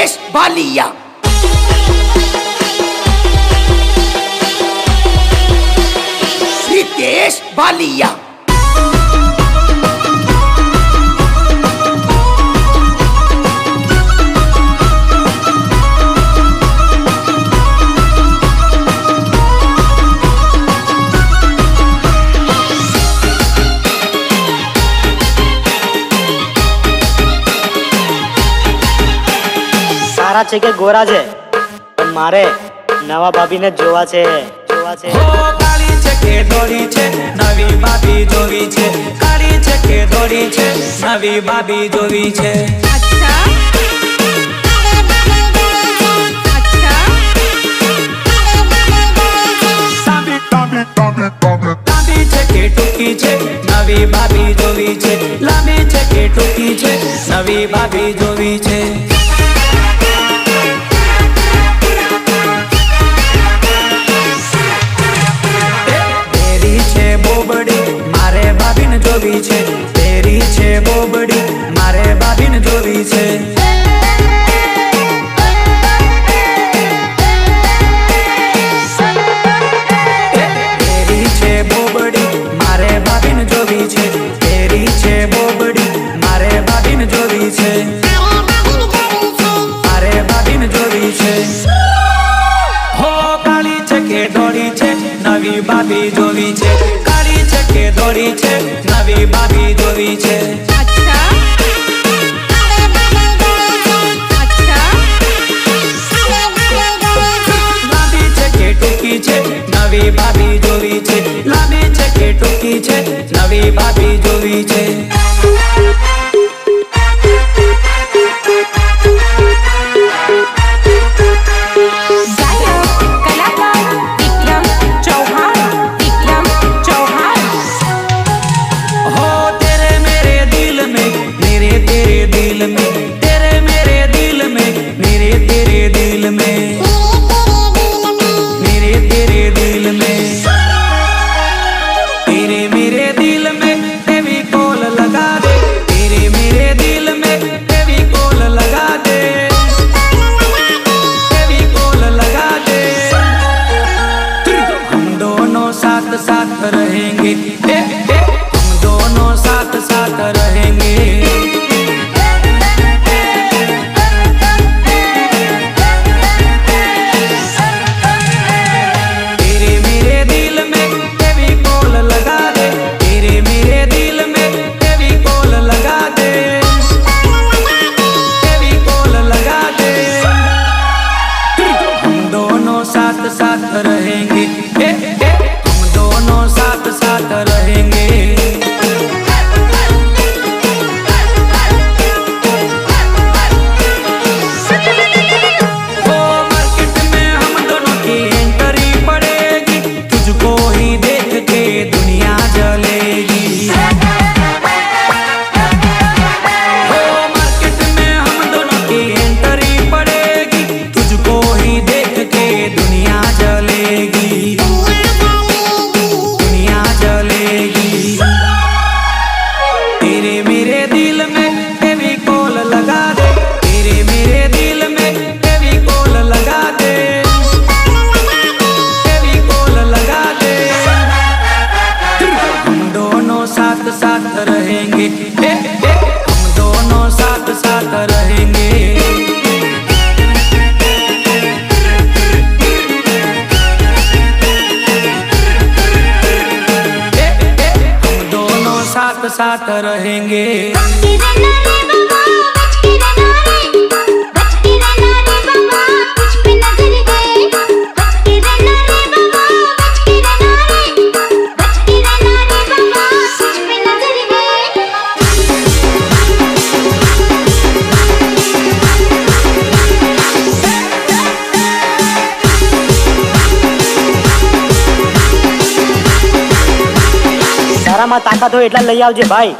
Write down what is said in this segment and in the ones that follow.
रितेश बालिया। रितेश बालिया। સારા છે કે ગોરા છે પણ મારે નવા ભાભીને જોવા છે કાળી છે કે દોડી છે નવી ભાભી જોવી છે કાળી છે કે દોડી છે નવી ભાભી જોવી છે લાંબી છે કે ટૂંકી છે નવી ભાભી જોવી છે લાંબી છે કે ટૂંકી છે નવી ભાભી જોવી છે મારે ભાભીને જોવી છે તેરી છે બોબડી મારે ભાભીને જોવી છે તેરી છે બોબડી મારે ભાભીને જોવી છે તેરી છે બોબડી મારે ભાભીને જોવી છે મારે ભાભીને જોવી છે હો કાળી છે કે દોડી છે નવી ભાભી જોવી છે કાળી છે કે દોડી છે નવી ભાભી જોવી છે લાંબી છે કે ટૂંકી છે નવી ભાભી જોવી છે લાંબી છે કે ટૂંકી છે નવી ભાભી જોવી છે साथ रहेंगे हम दोनों साथ साथ रहेंगे तेरे मेरे दिल में फेविकोल लगा दे तेरे मेरे दिल में फेविकोल लगा दे फेविकोल लगा दे हम दोनों साथ साथ रहेंगे साथ साथ रहेंगे ओ मार्केट में हम दोनों की एंट्री पड़ेगी तुझको ही देख के दुनिया जलेगी ओ मार्केट में हम दोनों की एंट्री पड़ेगी तुझको ही देख के दुनिया जलेगी तेरे मेरे दिल में फेविकोल लगा दे तेरे मेरे दिल में फेविकोल लगा दे फेविकोल लगा दे हम दोनों साथ साथ रहेंगे हम दोनों साथ साथ रहेंगे साथ साथ रहेंगे તારામાં તાકાત હોય એટલા લઈ આવજે ભાઈ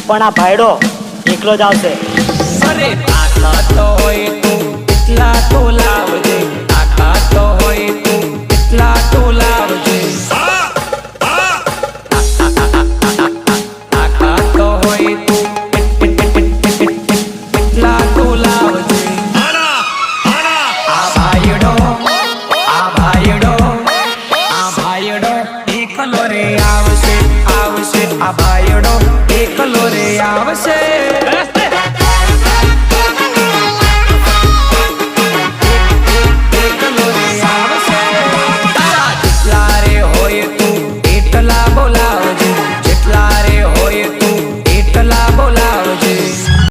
પણ આ ભાઈડો એકલો જ આવશે અરે તાકાત હોય તો એટલા તો લાવજે તાકાત હોય તો એટલા તો લાવજે તાકાત હોય તો એટલા તો લાવજે ભાયડો એકલો રે આવશે